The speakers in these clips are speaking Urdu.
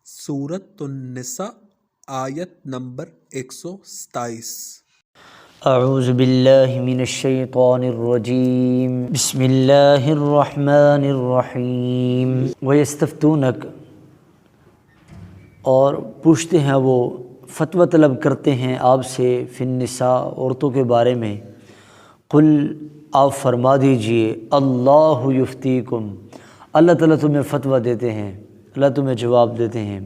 سورۃ النساء آیت نمبر 127۔ اعوذ باللہ من الشیطان الرجیم، بسم اللہ الرحمن الرحیم۔ وَيَسْتَفْتُونَكَ، اور پوچھتے ہیں وہ، فتویٰ طلب کرتے ہیں آپ سے، فی النساء، عورتوں کے بارے میں۔ قل، آپ فرما دیجئے، اللہ یفتیکم، اللہ تعالیٰ تمہیں فتویٰ دیتے ہیں، اللہ تمہیں جواب دیتے ہیں،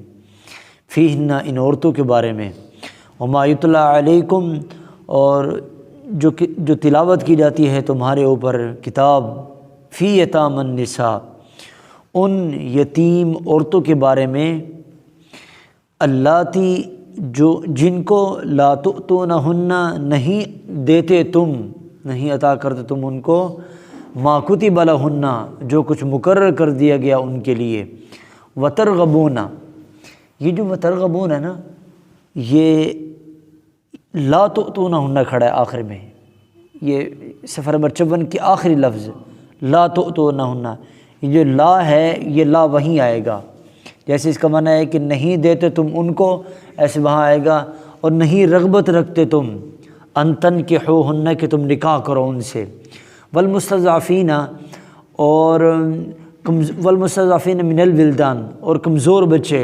فیہن، ان عورتوں کے بارے میں، وما یتلی علیکم، اور جو تلاوت کی جاتی ہے تمہارے اوپر کتاب، فی یتامی النساء، ان یتیم عورتوں کے بارے میں، اللاتی، جن کو لا تؤتونہن، نہیں دیتے تم، نہیں عطا کرتے تم ان کو، ما کتب لہن، جو کچھ مقرر کر دیا گیا ان کے لیے، وترغبون، یہ جو وترغبون ہے نا، یہ لا تؤتونہن کھڑا ہے آخر میں، یہ صفحہ نمبر 54 کی آخری لفظ، لا تؤتونہن، یہ جو لا ہے یہ لا وہیں آئے گا، جیسے اس کا معنی ہے کہ نہیں دیتے تم ان کو، ایسے وہاں آئے گا، اور نہیں رغبت رکھتے تم، ان تنکحوہن، کہ تم نکاح کرو ان سے، والمستضعفین، اور والمستضعفین من الولدان، اور کمزور بچے،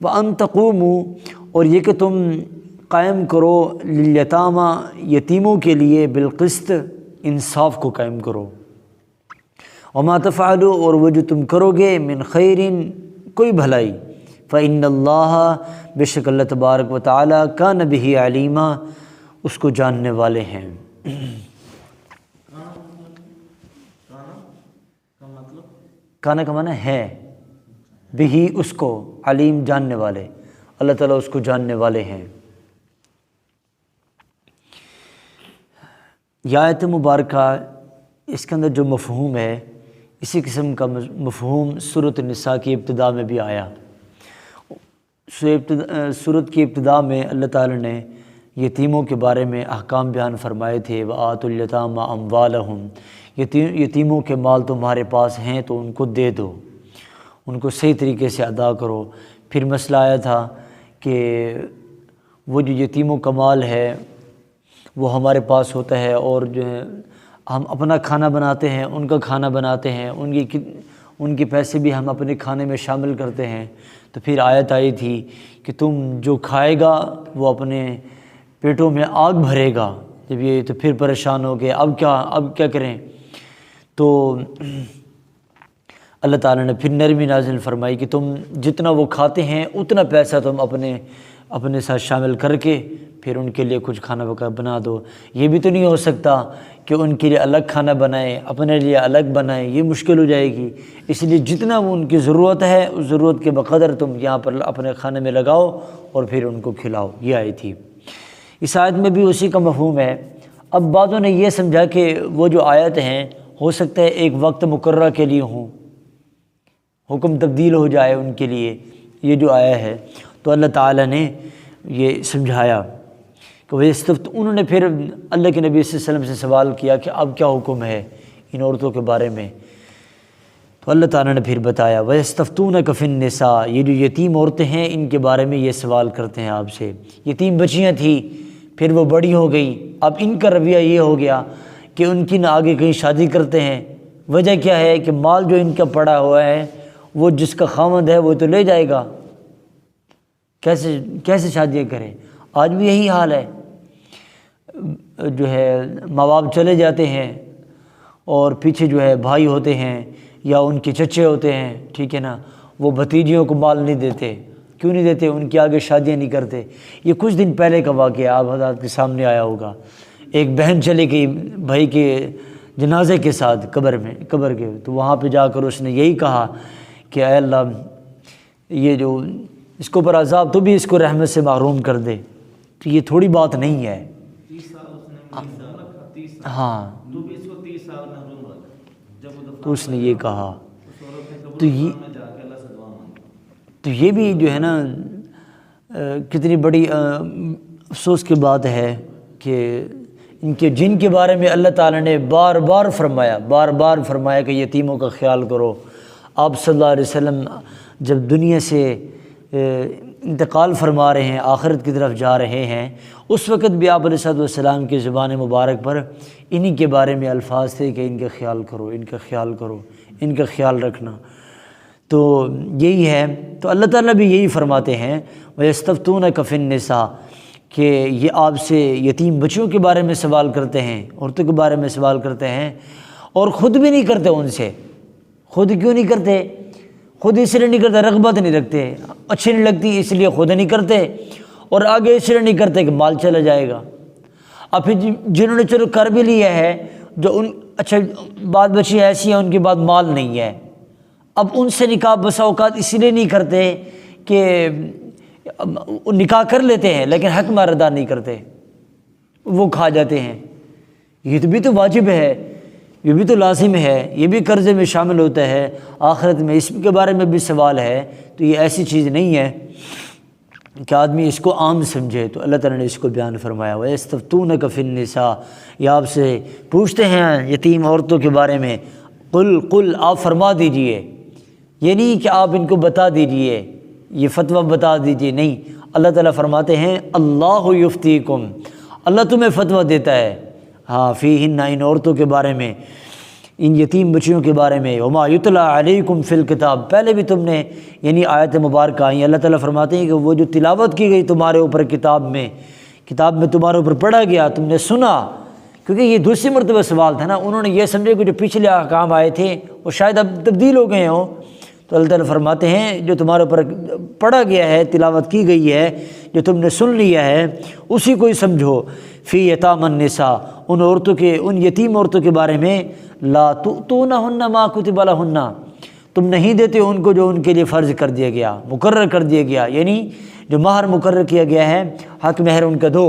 وان تقوموا، اور یہ کہ تم قائم کرو، للیتامی، یتیموں کے لیے، بالقسط، انصاف کو قائم کرو، وما تفعلوا، اور وہ جو تم کرو گے، من خیر، کوئی بھلائی، فإن اللہ، بے شک اللہ تبارک و تعالی، کان بہ علیما، اس کو جاننے والے ہیں۔ کانا کا معنی ہے، بہی، اس کو، علیم، جاننے والے، اللہ تعالیٰ اس کو جاننے والے ہیں۔ یہ آیت مبارکہ، اس کے اندر جو مفہوم ہے، اسی قسم کا مفہوم سورۃ النساء کی ابتدا میں بھی آیا۔ سورت کی ابتدا میں اللہ تعالیٰ نے یتیموں کے بارے میں احکام بیان فرمائے تھے، وآتوا الیتامی اموالہم، یتیموں کے مال تمہارے پاس ہیں تو ان کو دے دو، ان کو صحیح طریقے سے ادا کرو۔ پھر مسئلہ آیا تھا کہ وہ جو یتیموں کا مال ہے وہ ہمارے پاس ہوتا ہے، اور جو ہے ہم اپنا کھانا بناتے ہیں، ان کا کھانا بناتے ہیں، ان کے پیسے بھی ہم اپنے کھانے میں شامل کرتے ہیں۔ تو پھر آیت آئی تھی کہ تم جو کھائے گا وہ اپنے پیٹوں میں آگ بھرے گا، جب یہ تو پھر پریشان ہو گئے، اب کیا کریں؟ تو اللہ تعالیٰ نے پھر نرمی نازل فرمائی کہ تم جتنا وہ کھاتے ہیں اتنا پیسہ تم اپنے ساتھ شامل کر کے پھر ان کے لیے کچھ کھانا بنا دو۔ یہ بھی تو نہیں ہو سکتا کہ ان کے لیے الگ کھانا بنائیں، اپنے لیے الگ بنائیں، یہ مشکل ہو جائے گی، اس لیے جتنا وہ ان کی ضرورت ہے اس ضرورت کے بقدر تم یہاں پر اپنے کھانے میں لگاؤ اور پھر ان کو کھلاؤ۔ یہ آئی تھی، اس آیت میں بھی اسی کا مفہوم ہے۔ اب بعضوں نے یہ سمجھا کہ وہ جو آیت ہیں ہو سکتا ہے ایک وقت مقررہ کے لیے ہوں، حکم تبدیل ہو جائے ان کے لیے، یہ جو آیا ہے، تو اللہ تعالیٰ نے یہ سمجھایا کہ انہوں نے پھر اللہ کے نبی صلی اللہ علیہ وسلم سے سوال کیا کہ اب کیا حکم ہے ان عورتوں کے بارے میں، تو اللہ تعالیٰ نے پھر بتایا، وَيَسْتَفْتُونَكَ فِي النِّسَاءِ، یہ جو یتیم عورتیں ہیں ان کے بارے میں یہ سوال کرتے ہیں آپ سے۔ یتیم بچیاں تھیں، پھر وہ بڑی ہو گئی، اب ان کا رویہ یہ ہو گیا کہ ان کی نہ آگے کہیں شادی کرتے ہیں۔ وجہ کیا ہے کہ مال جو ان کا پڑا ہوا ہے وہ جس کا خاوند ہے وہ تو لے جائے گا، کیسے شادیاں کریں؟ آج بھی یہی حال ہے، جو ہے ماں باپ چلے جاتے ہیں اور پیچھے جو ہے بھائی ہوتے ہیں یا ان کے چچے ہوتے ہیں، ٹھیک ہے نا، وہ بھتیجیوں کو مال نہیں دیتے۔ کیوں نہیں دیتے؟ ان کے آگے شادیاں نہیں کرتے۔ یہ کچھ دن پہلے کا واقعہ آپ حضرات کے سامنے آیا ہوگا، ایک بہن چلی گئی بھائی کے جنازے کے ساتھ قبر کے، تو وہاں پہ جا کر اس نے یہی کہا کہ اے اللہ، یہ جو اس کو پر عذاب، تو بھی اس کو رحمت سے محروم کر دے۔ تو یہ تھوڑی بات نہیں ہے۔ ہاں، تو اس نے یہ کہا، تو یہ بھی جو ہے نا کتنی بڑی افسوس کی بات ہے کہ جن کے بارے میں اللہ تعالیٰ نے بار بار فرمایا کہ یتیموں کا خیال کرو، آپ صلی اللہ علیہ وسلم جب دنیا سے انتقال فرما رہے ہیں، آخرت کی طرف جا رہے ہیں، اس وقت بھی آپ علیہ السلام کی زبان مبارک پر انہی کے بارے میں الفاظ تھے کہ ان کا خیال کرو، ان کا خیال کرو، ان کا خیال رکھنا۔ تو یہی ہے، تو اللہ تعالیٰ بھی یہی فرماتے ہیں وَيَسْتَفْتُونَكَ فِي النِّسَاءِ کہ یہ آپ سے یتیم بچوں کے بارے میں سوال کرتے ہیں، عورتوں کے بارے میں سوال کرتے ہیں، اور خود بھی نہیں کرتے ان سے۔ خود کیوں نہیں کرتے؟ خود اس لیے نہیں کرتے، رغبت نہیں رکھتے، اچھی نہیں لگتی اس لیے خود نہیں کرتے، اور آگے اس لیے نہیں کرتے کہ مال چلا جائے گا۔ اب پھر جنہوں نے چلو کر بھی لیا ہے، جو ان اچھا بات بچی ایسی ہیں ان کے بعد مال نہیں ہے، اب ان سے نکاح بسا اوقات اسی لیے نہیں کرتے کہ نکاح کر لیتے ہیں لیکن حق مہر ادا نہیں کرتے، وہ کھا جاتے ہیں۔ یہ تو بھی تو واجب ہے، یہ بھی تو لازم ہے، یہ بھی قرضے میں شامل ہوتا ہے، آخرت میں اس کے بارے میں بھی سوال ہے۔ تو یہ ایسی چیز نہیں ہے کہ آدمی اس کو عام سمجھے، تو اللہ تعالیٰ نے اس کو بیان فرمایا وَيَسْتَفْتُونَكَ فِي النِّسَاءِ، یہ آپ سے پوچھتے ہیں یتیم عورتوں کے بارے میں، قل آپ فرما دیجئے، یہ نہیں کہ آپ ان کو بتا دیجئے، یہ فتویٰ بتا دیجئے، نہیں، اللہ تعالیٰ فرماتے ہیں اللہ یفتیکم، اللہ تمہیں فتویٰ دیتا ہے، ہاں فیہن، ان عورتوں کے بارے میں، ان یتیم بچیوں کے بارے میں، وما یتلیٰ علیکم فی الکتاب، پہلے بھی تم نے یعنی آیت مبارکہ آئیں، اللہ تعالیٰ فرماتے ہیں کہ وہ جو تلاوت کی گئی تمہارے اوپر کتاب میں تمہارے اوپر پڑھا گیا، تم نے سنا، کیونکہ یہ دوسری مرتبہ سوال تھا نا، انہوں نے یہ سمجھے کہ جو پچھلے احکام آئے تھے وہ شاید اب تبدیل ہو گئے ہوں، تو اللہ تعالیٰ فرماتے ہیں جو تمہارے اوپر پڑھا گیا ہے، تلاوت کی گئی ہے، جو تم نے سن لیا ہے، اسی کو ہی سمجھو۔ فی یتامی النساء، ان عورتوں کے، ان یتیم عورتوں کے بارے میں، لا تؤتونہن ما کتب لہن، تم نہیں دیتے ان کو جو ان کے لیے فرض کر دیا گیا، مقرر کر دیا گیا، یعنی جو مہر مقرر کیا گیا ہے، حق مہر ان کا دو،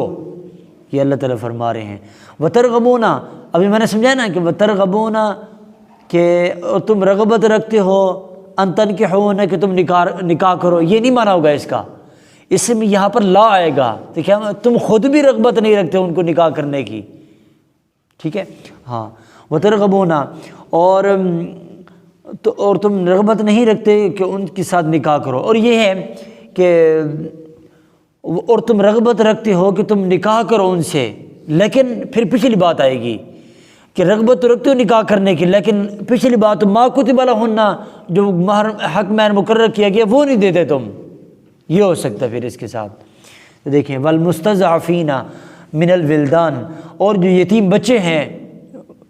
یہ اللہ تعالیٰ فرما رہے ہیں۔ وترغبون، ابھی میں نے سمجھا نا کہ وترغبون کہ تم رغبت رکھتے ہو، ان تنکحون کہ تم نکاح کرو، یہ نہیں مانا ہوگا اس کا، اس میں یہاں پر لا آئے گا، تو کیا تم خود بھی رغبت نہیں رکھتے ان کو نکاح کرنے کی، ٹھیک ہے، ہاں وترغبون، اور تم رغبت نہیں رکھتے کہ ان کے ساتھ نکاح کرو، اور یہ ہے کہ اور تم رغبت رکھتے ہو کہ تم نکاح کرو ان سے، لیکن پھر پچھلی بات آئے گی کہ رغبت تو رکھتے ہو نکاح کرنے کی، لیکن پچھلی بات ما کتب لہن، جو مہر حق مہر مقرر کیا گیا وہ نہیں دیتے تم، یہ ہو سکتا ہے پھر اس کے ساتھ۔ تو دیکھیں والمستضعفین من الولدان، اور جو یتیم بچے ہیں،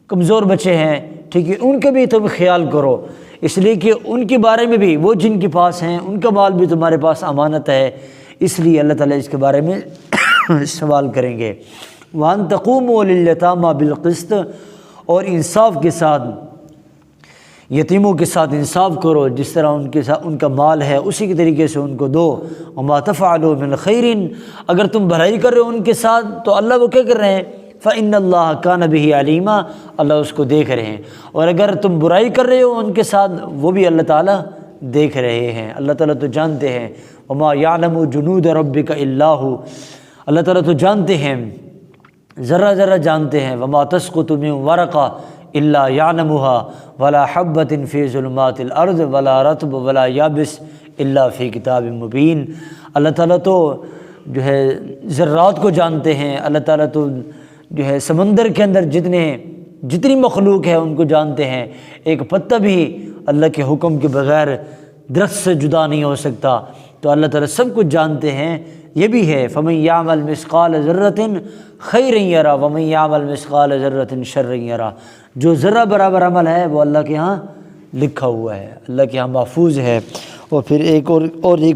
کمزور بچے ہیں، ٹھیک ہے، ان کا بھی تم خیال کرو، اس لیے کہ ان کے بارے میں بھی، وہ جن کے پاس ہیں ان کا مال بھی تمہارے پاس امانت ہے، اس لیے اللہ تعالیٰ اس کے بارے میں سوال کریں گے۔ وَأَن تَقُومُوا لِلْيَتَامَى بِالْقِسْطِ، اور انصاف کے ساتھ یتیموں کے ساتھ انصاف کرو، جس طرح ان کے ساتھ ان کا مال ہے اسی کے طریقے سے ان کو دو۔ وَمَا تَفْعَلُوا مِنْ خَيْرٍ، اگر تم بھلائی کر رہے ہو ان کے ساتھ تو اللہ وہ کیا کر رہے ہیں، فَإِنَّ اللَّهَ كَانَ بِهِ عَلِيمًا، اللہ اس کو دیکھ رہے ہیں، اور اگر تم برائی کر رہے ہو ان کے ساتھ وہ بھی اللہ تعالیٰ دیکھ رہے ہیں، اللہ تعالیٰ تو جانتے ہیں۔ وَمَا يَعْلَمُ جُنُودَ رَبِّكَ إِلَّا هُوَ، اللہ تعالیٰ تو جانتے ہیں، ذرہ ذرہ جانتے ہیں۔ وَمَا تَسْقُطُ مِن وَرَقَةٍ إِلَّا يَعْلَمُهَا وَلَا حَبَّةٍ فِي ظُلُمَاتِ الْأَرْضِ وَلَا رَطْبٍ وَلَا يَابِسٍ إِلَّا فِي كِتَابٍ مُبِينٍ، اللہ تعالیٰ تو جو ہے ذرات کو جانتے ہیں، اللہ تعالیٰ تو جو ہے سمندر کے اندر جتنی مخلوق ہے ان کو جانتے ہیں، ایک پتہ بھی اللہ کے حکم کے بغیر درخت سے جدا نہیں ہو سکتا، تو اللہ تعالیٰ سب کچھ جانتے ہیں۔ یہ بھی ہے فَمَن يَعْمَلْ مِثْقَالَ ذَرَّةٍ خَيْرًا يَرَهُ وَمَن يَعْمَلْ مِثْقَالَ ذَرَّةٍ شَرًّا يَرَهُ، جو ذرہ برابر عمل ہے وہ اللہ کے ہاں لکھا ہوا ہے، اللہ کے ہاں محفوظ ہے۔ اور پھر ایک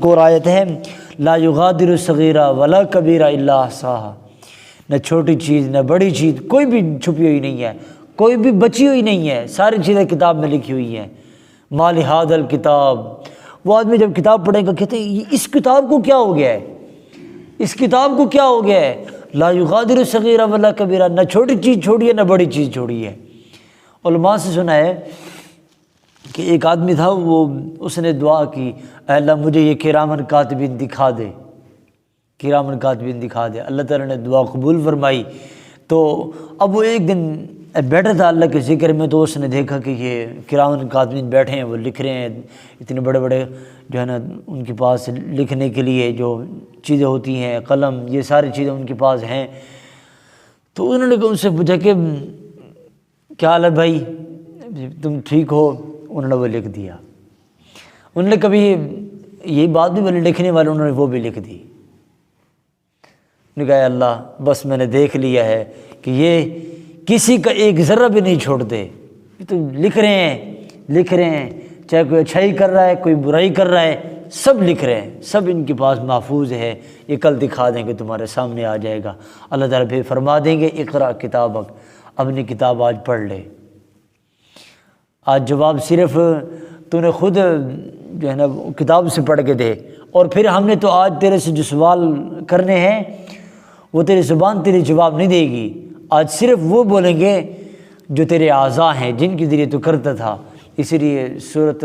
اور آیت ہے لا يغادر صغیرہ ولا کبیرہ الا احصاها، نہ چھوٹی چیز نہ بڑی چیز کوئی بھی چھپی ہوئی نہیں ہے، کوئی بھی بچی ہوئی نہیں ہے، ساری چیزیں کتاب میں لکھی ہوئی ہیں۔ ما لہذا الکتاب، وہ آدمی جب کتاب پڑھے گا کہتے ہیں اس کتاب کو کیا ہو گیا ہے، اس کتاب کو کیا ہو گیا ہے، لا یغادر صغیرہ ولا کبیرہ، نہ چھوٹی چیز چھوڑی ہے نہ بڑی چیز چھوڑی ہے۔ علماء سے سنا ہے کہ ایک آدمی تھا، اس نے دعا کی اے اللہ مجھے یہ کرامن کاتبین دکھا دے، کرامن کاتبین دکھا دے، اللہ تعالیٰ نے دعا قبول فرمائی۔ تو اب وہ ایک دن بیٹھا تھا اللہ کے ذکر میں، تو اس نے دیکھا کہ یہ کرام کاتبین بیٹھے ہیں، وہ لکھ رہے ہیں، اتنے بڑے بڑے جو ہے نا ان کے پاس لکھنے کے لیے جو چیزیں ہوتی ہیں، قلم، یہ ساری چیزیں ان کے پاس ہیں۔ تو انہوں نے ان سے پوچھا کہ کیا حال ہے بھائی، تم ٹھیک ہو؟ انہوں نے وہ لکھ دیا۔ انہوں نے کبھی یہی بات بھی بولے لکھنے والے، انہوں نے وہ بھی لکھ دی۔ نے کہا اللہ بس میں نے دیکھ لیا ہے کہ یہ کسی کا ایک ذرہ بھی نہیں چھوڑتے، یہ تو لکھ رہے ہیں، چاہے کوئی اچھائی کر رہا ہے، کوئی برائی کر رہا ہے، سب لکھ رہے ہیں، سب ان کے پاس محفوظ ہے، یہ کل دکھا دیں گے، تمہارے سامنے آ جائے گا۔ اللہ تعالیٰ پھر فرما دیں گے اقرا کتابک، اپنی کتاب آج پڑھ لے۔ آج جواب صرف تو نے خود جو ہے نا کتاب سے پڑھ کے دے، اور پھر ہم نے تو آج تیرے سے جو سوال کرنے ہیں وہ تیری زبان تیری جواب نہیں دے گی، آج صرف وہ بولیں گے جو تیرے اعضاء ہیں، جن کے ذریعے تو کرتا تھا۔ اسی لیے سورۃ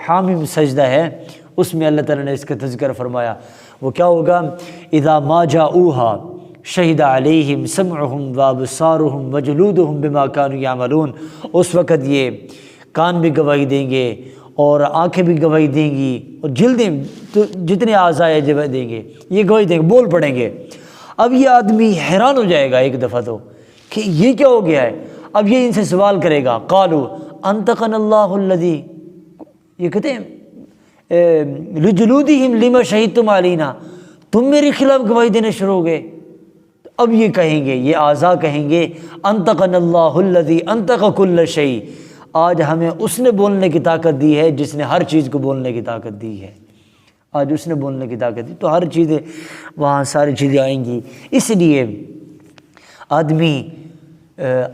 حامیم سجدہ ہے، اس میں اللہ تعالیٰ نے اس کا تذکرہ فرمایا۔ وہ کیا ہوگا؟ اذا ما جاؤہا شہد علیہم سمعہم وابصارہم وجلودہم بما کانوا یعملون، اس وقت یہ کان بھی گواہی دیں گے اور آنکھیں بھی گواہی دیں گی اور جلدیں تو جتنے اعضاء ہیں گواہی دیں گے، یہ گواہی دیں گے، بول پڑیں گے۔ اب یہ آدمی حیران ہو جائے گا ایک دفعہ تو کہ یہ کیا ہو گیا ہے۔ اب یہ ان سے سوال کرے گا، قالوا انطقنا اللہ الذی، یہ کہتے ہیں لجلودہم لما شہدتم علینا، تم میرے خلاف گواہی دینے شروع ہو گئے۔ اب یہ کہیں گے، یہ اعضاء کہیں گے انطقنا اللہ الذی انطق کل شیء، آج ہمیں اس نے بولنے کی طاقت دی ہے جس نے ہر چیز کو بولنے کی طاقت دی ہے۔ آج اس نے بولنے کی طاقت دی، تو ہر چیزیں وہاں ساری چیزیں آئیں گی۔ اس لیے آدمی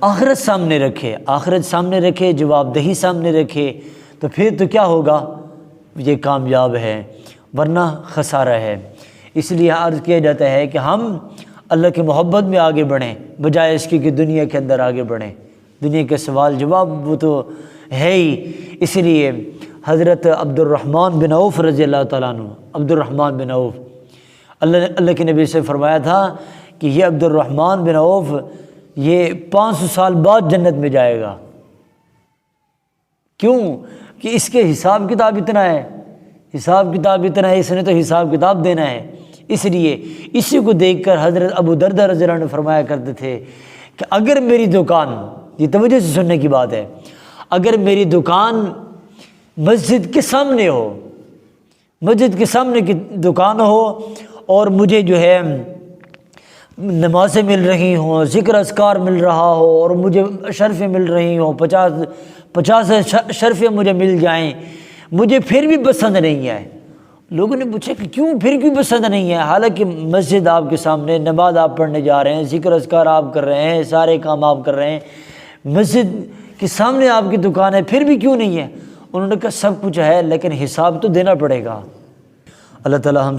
آخرت سامنے رکھے، جواب دہی سامنے رکھے، تو پھر تو کیا ہوگا؟ یہ کامیاب ہے، ورنہ خسارہ ہے۔ اس لیے عرض کیا جاتا ہے کہ ہم اللہ کی محبت میں آگے بڑھیں، بجائے اس کی کہ دنیا کے اندر آگے بڑھیں۔ دنیا کے سوال جواب وہ تو ہے ہی۔ اس لیے حضرت عبد الرحمن بن عوف رضی اللہ تعالیٰ عنہ، عبد الرحمن بن عوف، اللہ کے نبی سے فرمایا تھا کہ یہ عبد الرحمن بن عوف یہ 500 سال بعد جنت میں جائے گا۔ کیوں؟ کہ اس کے حساب کتاب اتنا ہے، اس نے تو حساب کتاب دینا ہے۔ اس لیے اسی کو دیکھ کر حضرت ابو دردہ رضی اللہ عنہ فرمایا کرتے تھے کہ اگر میری دکان، یہ توجہ سے سننے کی بات ہے، اگر میری دکان مسجد کے سامنے ہو، مسجد کے سامنے کی دکان ہو، اور مجھے جو ہے نمازیں مل رہی ہوں، ذکر اذکار مل رہا ہو، اور مجھے شرفیں مل رہی ہوں، 50 شرفیں مجھے مل جائیں، مجھے پھر بھی پسند نہیں ہے۔ لوگوں نے پوچھا کہ کیوں پسند نہیں ہے؟ حالانکہ مسجد آپ کے سامنے، نماز آپ پڑھنے جا رہے ہیں، ذکر اذکار آپ کر رہے ہیں، سارے کام آپ کر رہے ہیں، مسجد کے سامنے آپ کی دکان ہے، پھر بھی کیوں نہیں ہے؟ انہوں نے کہا سب کچھ ہے، لیکن حساب تو دینا پڑے گا۔ اللہ تعالیٰ ہم